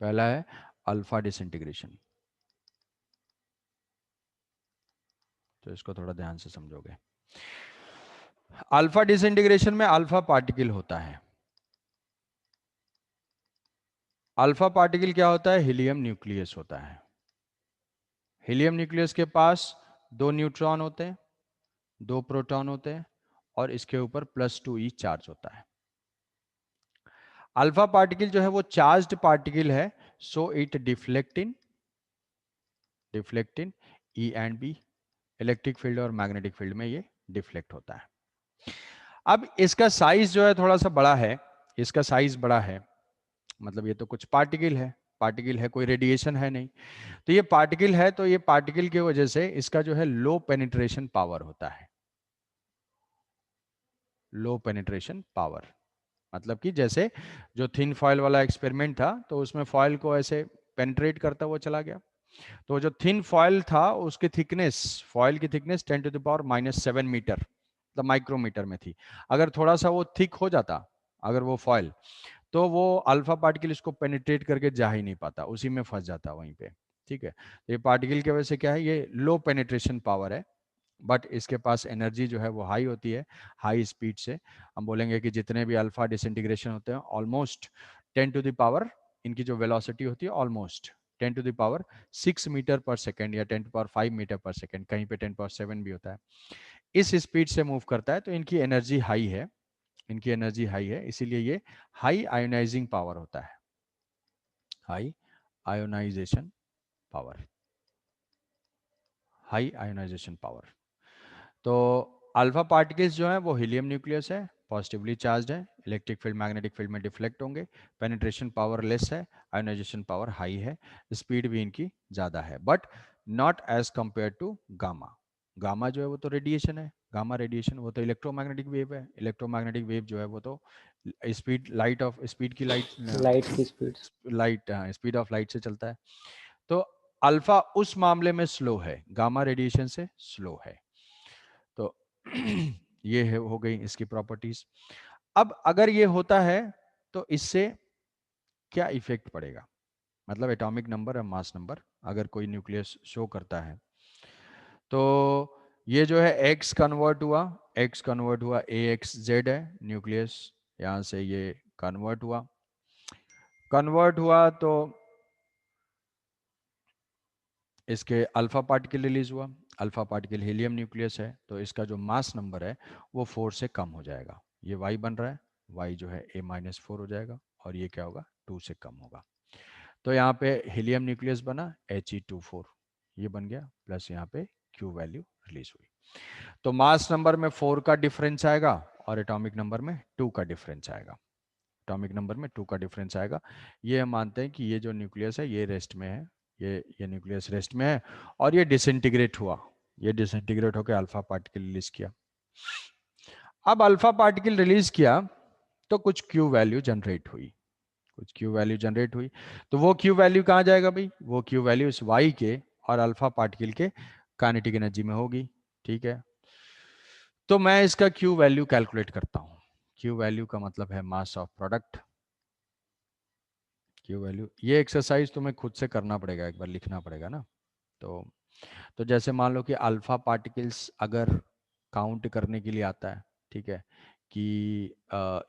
पहला है alpha disintegration, तो इसको थोड़ा ध्यान से समझोगे। अल्फा डिसइंटीग्रेशन में अल्फा पार्टिकल होता है। अल्फा पार्टिकल क्या होता है? हीलियम न्यूक्लियस होता है। हीलियम न्यूक्लियस के पास 2 न्यूट्रॉन होते हैं, 2 प्रोटॉन होते हैं, और इसके ऊपर +2e चार्ज होता है। अल्फा पार्टिकल जो है वो चार्ज्ड पार्टिकल है, so it deflect in E and B, electric field और मैग्नेटिक फील्ड में ये डिफ्लेक्ट होता है। अब इसका साइज जो है थोड़ा सा बड़ा है, इसका साइज बड़ा है, मतलब ये तो कुछ पार्टिकल है, कोई रेडिएशन है नहीं, तो ये पार्टिकल है, तो ये पार्टिकल की वजह से इसका जो है लो पेनिट्रेशन पावर होता है। लो पेनिट्रेशन पावर मतलब कि जैसे जो थिन फॉयल वाला एक्सपेरिमेंट था, तो उसमें फॉयल को ऐसे पेनिट्रेट करता हुआ चला गया, तो जो थिन फॉयल था उसकी थिकनेस, फॉयल की थिकनेस 10⁻⁻7 मीटर, मतलब माइक्रोमीटर में थी। अगर थोड़ा सा वो थिक हो जाता, अगर वो फॉयल, तो वो अल्फा पार्टिकल इसको पेनिट्रेट करके जा ही नहीं पाता, उसी में फंस जाता वहीं पे। ठीक है, तो ये पार्टिकल की वजह से क्या है, ये लो पेनिट्रेशन पावर है, बट इसके पास एनर्जी जो है वो हाई होती है, हाई स्पीड से। हम बोलेंगे कि जितने भी अल्फा डिसइंटीग्रेशन होते हैं, ऑलमोस्ट 10⁻, इनकी जो वेलोसिटी होती है ऑलमोस्ट 10⁻6 मीटर पर सेकेंड या 10⁵ मीटर पर सेकेंड, कहीं पे 10⁻7 भी होता है, इस स्पीड से मूव करता है। तो इनकी एनर्जी हाई है, इनकी एनर्जी हाई है, इसीलिए ये हाई आयोनाइजिंग पावर होता है, high ionization power, high ionization power. तो अल्फा पार्टिकल्स जो है वो हीलियम न्यूक्लियस है, पॉजिटिवली चार्ज है, इलेक्ट्रिक फील्ड मैग्नेटिक फील्ड में डिफ्लेक्ट होंगे, पेनिट्रेशन पावर लेस है, आयोनाइजेशन पावर हाई है, स्पीड भी इनकी ज़्यादा है, but not as compare to gamma. Gamma जो है वो तो रेडिएशन है, गामा रेडिएशन वो तो इलेक्ट्रोमैग्नेटिक वेव है, इलेक्ट्रोमैग्नेटिक वेव जो है वो तो स्पीड लाइट ऑफ स्पीड की लाइट की speed. Light speed of light से चलता है। तो अल्फा उस मामले में स्लो है, गामा रेडिएशन से स्लो है। तो ये है, हो गई इसकी प्रॉपर्टीज। अब अगर ये होता है तो इससे क्या इफेक्ट पड़ेगा, मतलब एटॉमिक नंबर और मास नंबर अगर कोई न्यूक्लियस शो करता है, तो ये जो है एक्स कन्वर्ट हुआ AXZ है न्यूक्लियस, यहां से ये कन्वर्ट हुआ तो इसके अल्फा पार्टिकल रिलीज हुआ, अल्फा पार्टिकल हीलियम न्यूक्लियस है, तो इसका जो मास नंबर है वो 4 से कम हो जाएगा, ये वाई बन रहा है, वाई जो है A-4 हो जाएगा, और ये क्या होगा, 2 से कम होगा। तो यहाँ पे हीलियम न्यूक्लियस बना He24, ये बन गया, प्लस यहाँ पे Q वैल्यू रिलीज हुई। तो मास नंबर में 4 का डिफरेंस आएगा और एटॉमिक नंबर में 2 का डिफरेंस आएगा, एटॉमिक नंबर में 2 का डिफरेंस आएगा। ये हम मानते हैं कि ये जो न्यूक्लियस है ये रेस्ट में है, ये न्यूक्लियस रेस्ट में है, और ये डिसइंटीग्रेट हुआ, ये डिसइंटीग्रेट होकर अल्फा पार्टिकल रिलीज किया। अब अल्फा पार्टिकल रिलीज किया तो कुछ क्यू वैल्यू जनरेट हुई, कुछ क्यू वैल्यू जनरेट हुई, तो वो क्यू वैल्यू कहाँ जाएगा भाई, वो क्यू वैल्यू इस वाई के और अल्फा पार्टिकल के काइनेटिक एनर्जी में होगी। ठीक है, तो मैं इसका क्यू वैल्यू कैलकुलेट करता हूं। क्यू वैल्यू का मतलब है mass of product, Q value. ये एक्सरसाइज तुम्हें खुद से करना पड़ेगा, एक बार लिखना पड़ेगा ना। तो जैसे मान लो कि अल्फा पार्टिकल्स अगर काउंट करने के लिए आता है, ठीक है, कि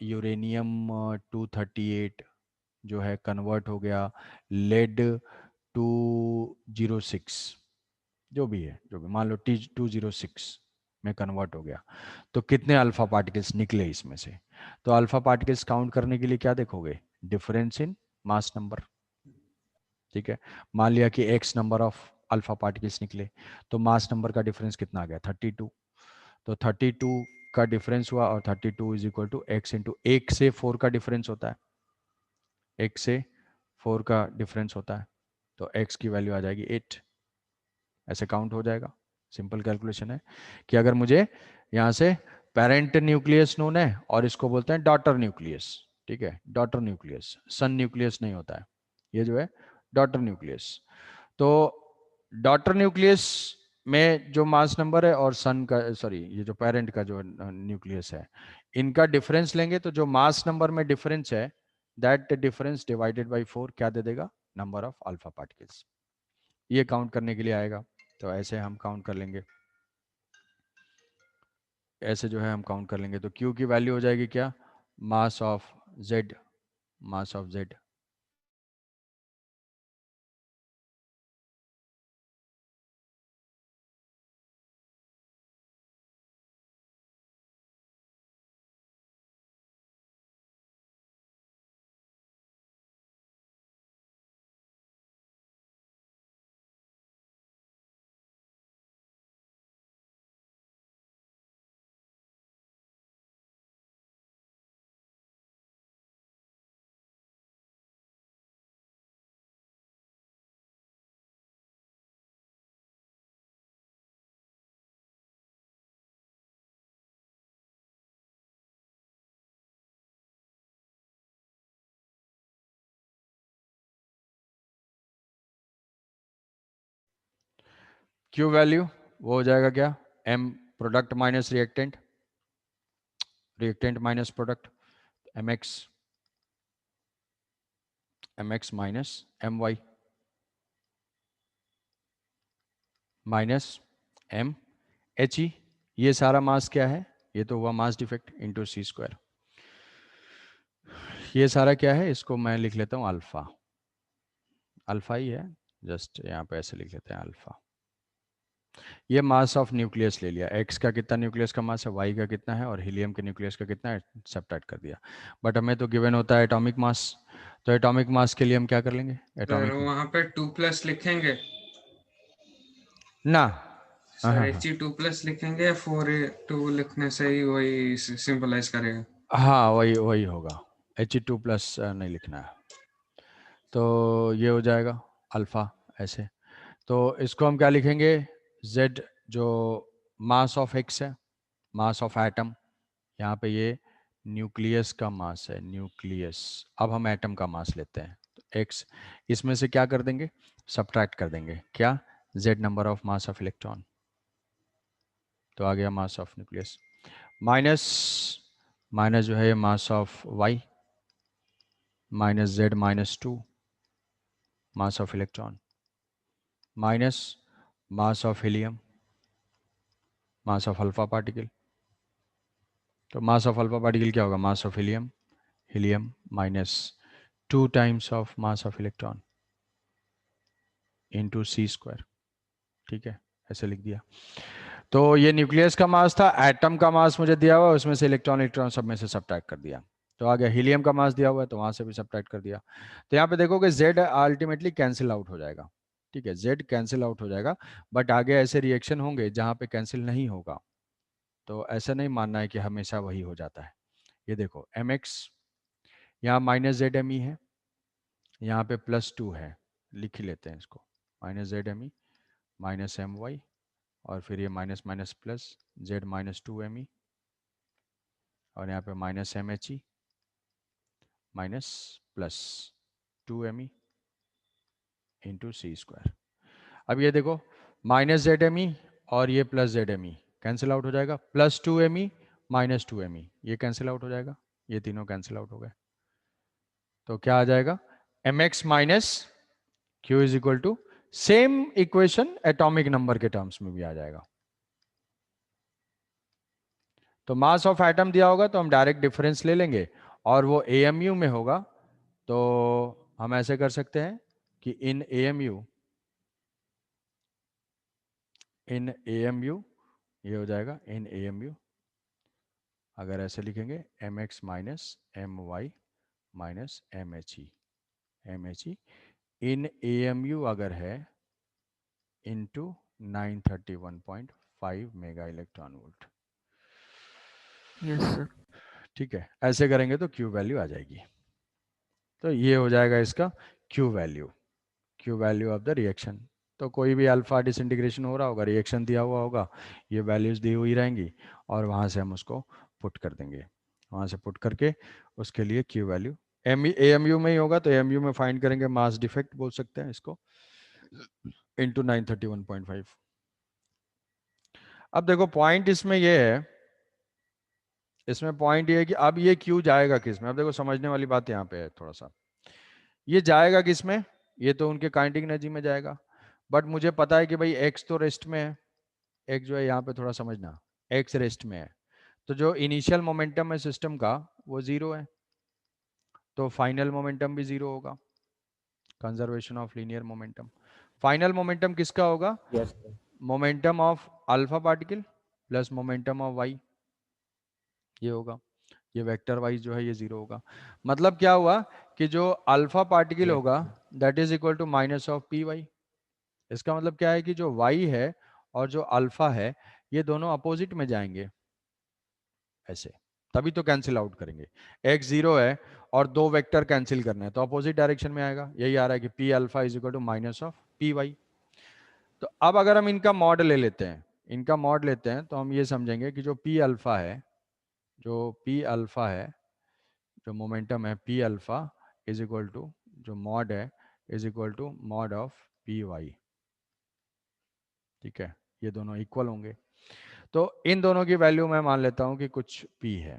यूरेनियम 238 जो है कन्वर्ट हो गया लेड 206, जो भी है, जो भी मान लो T206 में कन्वर्ट हो गया, तो कितने अल्फा पार्टिकल्स निकले इसमें से। तो अल्फा पार्टिकल्स काउंट करने के लिए क्या देखोगे, डिफरेंस इन मास नंबर। ठीक है, मान लिया कि x number of alpha particles निकले, तो मास नंबर का डिफरेंस कितना आ गया, 32। तो 32 का डिफरेंस हुआ, और 32 is equal to x into 1 से 4 का डिफरेंस होता है, 1 से 4 का डिफरेंस होता है, तो x की वैल्यू आ जाएगी 8, ऐसे काउंट हो जाएगा। सिंपल कैलकुलेशन है कि अगर मुझे यहाँ से पेरेंट न्यूक्लियस नोन है और इसको बोलते हैं डॉटर न्यूक्लियस, ठीक है, डॉटर न्यूक्लियस, सन न्यूक्लियस नहीं होता है, ये जो है डॉटर न्यूक्लियस। तो डॉटर न्यूक्लियस में जो मास नंबर है और सन का, सॉरी, ये जो पेरेंट का जो न्यूक्लियस है, इनका डिफरेंस लेंगे, तो जो मास नंबर में डिफरेंस है दैट डिफरेंस डिवाइडेड बाई 4 क्या दे देगा, नंबर ऑफ अल्फा पार्टिकल्स। ये काउंट करने के लिए आएगा, तो ऐसे हम काउंट कर लेंगे, ऐसे जो है हम काउंट कर लेंगे। तो Q की वैल्यू हो जाएगी क्या, mass of Z, mass of Z Q value वो हो जाएगा क्या, M product minus reactant, reactant minus product, mx minus my minus m he, ये सारा मास क्या है, ये तो हुआ mass defect into C square. ये सारा क्या है, इसको मैं लिख लेता हूँ अल्फा, अल्फा ही है, जस्ट यहाँ पे ऐसे लिख लेते हैं अल्फा। ये मास ऑफ न्यूक्लियस ले लिया, एक्स का कितना न्यूक्लियस का मास है, वाई का कितना है, और हीलियम के न्यूक्लियस का कितना है, सब्ट्रैक्ट कर दिया। बट हमें तो गिवन होता है एटॉमिक मास, तो एटॉमिक मास के लिए हम क्या कर लेंगे, सर एटॉमिक वहाँ पे 2+ लिखेंगे ना, हाँ सर, हाँ हाँ He2+ लिखेंगे या 4A2 लिखने से ही वही सिंबलाइज करेगा? हाँ, वही वही होगा, He2+ नहीं लिखना है, तो ये हो जाएगा अल्फा ऐसे। तो इसको हम क्या लिखेंगे, Z जो मास ऑफ एक्स है, मास ऑफ एटम, यहाँ पे ये न्यूक्लियस का मास है, न्यूक्लियस। अब हम एटम का मास लेते हैं, तो x इसमें से क्या कर देंगे, सब्ट्रैक्ट कर देंगे क्या, z number of mass of electron, तो आ गया mass of nucleus, minus minus जो है mass of y, minus z minus 2 mass of electron, minus mass of helium, mass of alpha particle. तो मास ऑफ अल्फा पार्टिकल क्या होगा, mass of helium, helium minus 2 times of mass of electron into C square, ठीक है, ऐसे लिख दिया। तो ये न्यूक्लियस का मास था, एटम का मास मुझे दिया हुआ है, उसमें से इलेक्ट्रॉन इलेक्ट्रॉन सब में से सब्ट्रैक्ट कर दिया, तो आ गया हीलियम का मास दिया हुआ है, तो वहां से भी सब्ट्रैक्ट कर दिया। तो यहाँ पे देखोगे Z अल्टीमेटली कैंसिल आउट हो जाएगा, ठीक है, Z कैंसिल आउट हो जाएगा। बट आगे ऐसे रिएक्शन होंगे जहाँ पे कैंसिल नहीं होगा, तो ऐसा नहीं मानना है कि हमेशा वही हो जाता है। ये देखो mx, यहाँ -ZMe है, यहाँ पे +2 है, लिख ही लेते हैं इसको, -ZMe -My, और फिर ये minus minus plus Z -2Me, और यहाँ पे -MHE minus plus 2Me into C square. अब ये देखो -ZMe और ये +ZMe कैंसिल आउट हो जाएगा, +2Me -2Me ये कैंसिल आउट हो जाएगा, ये तीनों कैंसिल आउट हो गए, तो क्या आ जाएगा, mx minus Q is equal to, same equation atomic number के टर्म्स में भी आ जाएगा। तो मास ऑफ एटम दिया होगा तो हम डायरेक्ट डिफरेंस ले लेंगे, और वो AMU में होगा, तो हम ऐसे कर सकते हैं कि इन AMU, इन AMU ये हो जाएगा इन AMU, अगर ऐसे लिखेंगे mx minus my minus MHE in AMU अगर है into 931.5 mega electron volt, yes sir. ठीक है, ऐसे करेंगे तो Q वैल्यू आ जाएगी। तो ये हो जाएगा इसका Q value, Q value of the reaction. तो कोई भी अल्फा डिसइंटीग्रेशन हो रहा होगा, रिएक्शन दिया हुआ होगा, ये वैल्यूज दी हुई रहेंगी, और वहाँ से हम उसको पुट कर देंगे, वहाँ से पुट करके उसके लिए Q वैल्यू AMU में ही होगा, तो AMU में फाइंड करेंगे, मास डिफेक्ट बोल सकते हैं इसको, इंटू 931.5। अब देखो पॉइंट इसमें ये है इसमें पॉइंट ये है कि अब ये क्यू जाएगा किस में। अब देखो समझने वाली बात यहाँ पे है थोड़ा सा, ये जाएगा किस में, ये तो उनके काइनेटिक एनर्जी में जाएगा, बट मुझे पता है कि भाई एक्स तो रेस्ट में है, एक्स जो है यहाँ पे थोड़ा समझना, एक्स रेस्ट में है, तो जो इनिशियल मोमेंटम है सिस्टम का वो जीरो है, तो फाइनल मोमेंटम भी जीरो होगा, conservation of linear momentum. Final momentum किसका होगा? Yes sir. Momentum of alpha particle plus momentum of Y, ये होगा, ये वेक्टर वाइज जो है ये जीरो होगा। मतलब क्या हुआ कि जो अल्फा पार्टिकल Yes, होगा that is equal to minus of P Y. इसका मतलब क्या है कि जो वाई है और जो अल्फा है ये दोनों अपोजिट में जाएंगे ऐसे, तभी तो कैंसिल आउट करेंगे। एक्स जीरो है और दो वेक्टर कैंसिल करना है तो अपोजिट डायरेक्शन में आएगा, यही आ रहा है कि P alpha is equal to minus of P Y. तो अब अगर हम इनका मॉड ले लेते हैं, इनका मॉड लेते हैं तो हम ये समझेंगे कि जो पी अल्फा है, जो पी अल्फा है, जो मोमेंटम है P alpha is equal to जो मॉड है is equal to mod of P Y. ठीक है, ये दोनों इक्वल होंगे, तो इन दोनों की वैल्यू मैं मान लेता हूं कि कुछ p है,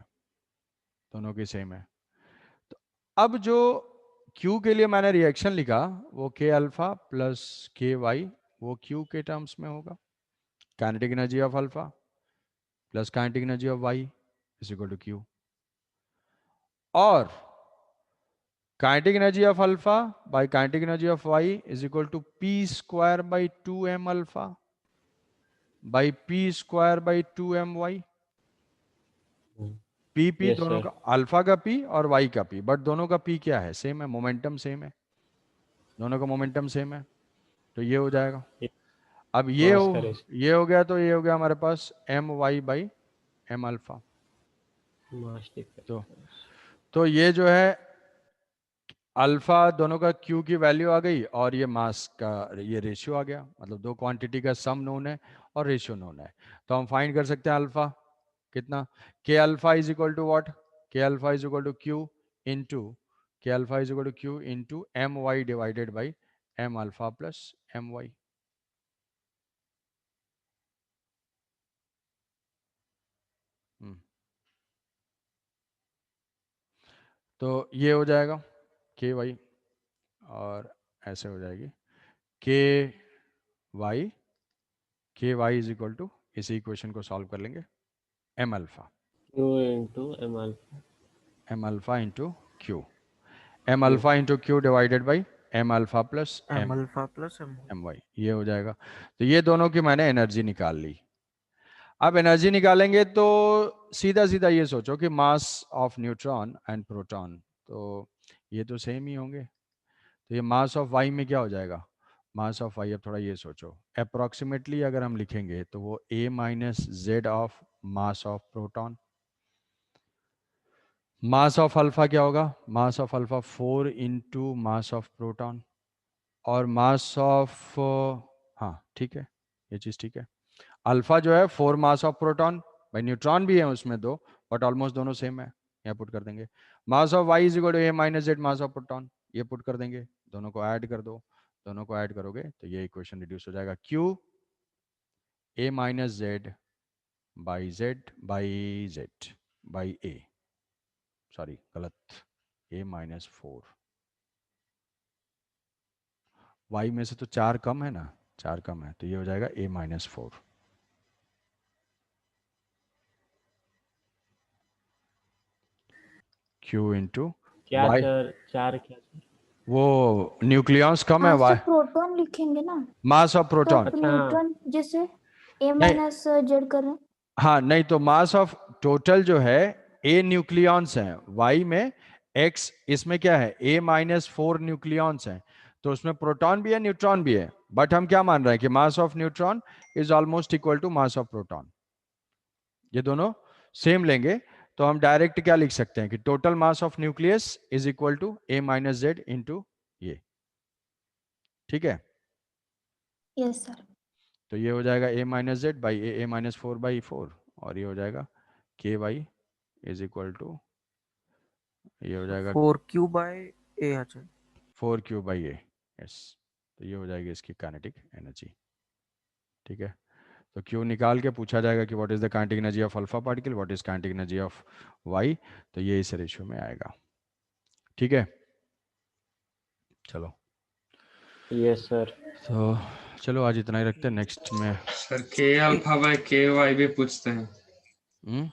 दोनों की सेम है। तो अब जो q के लिए मैंने रिएक्शन लिखा वो k alpha plus k Y, वो q के टर्म्स में होगा, kinetic energy of alpha plus kinetic energy of Y is equal to q, और kinetic energy of alpha by kinetic energy of Y is equal to p square by 2m alpha by p square by 2m Y. P P yes दोनों sir. का, alpha का P और Y का P, but दोनों का P क्या है? Same है, मोमेंटम सेम है, दोनों का मोमेंटम सेम है, तो ये हो जाएगा। अब मास का रेस, ये हो गया, तो ये हो गया हमारे पास M Y by M alpha. Mass तो डिफरेंस। तो ये जो है अल्फा दोनों का क्यू की वैल्यू आ गई और ये मास का ये रेशियो आ गया, मतलब दो क्वांटिटी का सम नोन है और रेशियो नोन है। तो हम फाइंड कर सकते हैं अल्फा कितना, K alpha is equal to what, K alpha is equal to Q into, K alpha is equal to Q into M Y divided by M alpha plus M Y. तो ये हो जाएगा के Y, और ऐसे हो जाएगी K Y is equal to, इसी इक्वेशन को सॉल्व कर लेंगे, M alpha M alpha into Q, M alpha into Q divided by M alpha plus M M alpha plus M. M Y, ये हो जाएगा। तो ये दोनों की मैंने एनर्जी निकाल ली। अब एनर्जी निकालेंगे तो सीधा सीधा ये सोचो कि mass of neutron and proton, तो ये तो सेम ही होंगे, तो ये मास ऑफ वाई में क्या हो जाएगा, मास ऑफ वाई, अब थोड़ा ये सोचो, अप्रोक्सीमेटली अगर हम लिखेंगे तो वो a minus Z of mass of proton. Mass of alpha क्या होगा, mass of alpha 4 into mass of proton, और मास ऑफ, हाँ ठीक है, ये चीज़ ठीक है, अल्फा जो है 4 मास ऑफ प्रोटॉन, भाई न्यूट्रॉन भी है उसमें दो, बट ऑलमोस्ट दोनों सेम है, यहाँ पुट कर देंगे। Mass of Y is equal to A minus Z mass of proton, ये पुट कर देंगे, दोनों को ऐड कर दो, दोनों को ऐड करोगे तो ये इक्वेशन रिड्यूस हो जाएगा, Q A minus Z by Z by A, sorry गलत, ए माइनस 4, वाई में से तो 4 कम है ना, 4 कम है, तो ये हो जाएगा ए माइनस 4, क्यू इंटू क्या वाई, सर, 4 क्या सर? वो न्यूक्लियॉन्स कम है, मास वाई ऑफ प्रोटॉन लिखेंगे ना, मास ऑफ तो प्रोटॉन, अच्छा हाँ, न्यूट्रॉन जैसे ए नहीं माइनस जेड कर रहे हैं। हाँ नहीं, तो मास ऑफ टोटल जो है ए न्यूक्लियॉन्स हैं, वाई में एक्स, इसमें क्या है ए माइनस 4 न्यूक्लियॉन्स हैं, तो उसमें प्रोटॉन भी है न्यूट्रॉन भी है, बट हम क्या मान रहे हैं कि mass of neutron is almost equal to mass of proton, ये दोनों सेम लेंगे, तो हम डायरेक्ट क्या लिख सकते हैं कि total mass of nucleus is equal to A minus Z into ये, ठीक है। Yes sir. तो ये हो जाएगा A minus Z by A minus 4 by 4, और ये हो जाएगा के वाई इज इक्वल टू, ये हो So जाएगा 4q by A आ जाए. 4 क्यू बाई ए, यस, तो ये हो जाएगी इसकी काइनेटिक एनर्जी, ठीक है। तो Q निकाल के पूछा जाएगा कि what is the kinetic energy of alpha particle, what is kinetic energy of Y, तो ये इस रेशियो में आएगा। ठीक है, चलो यस सर। तो चलो आज इतना ही रखते हैं, नेक्स्ट में सर के अल्फा बाय के वाई भी पूछते हैं।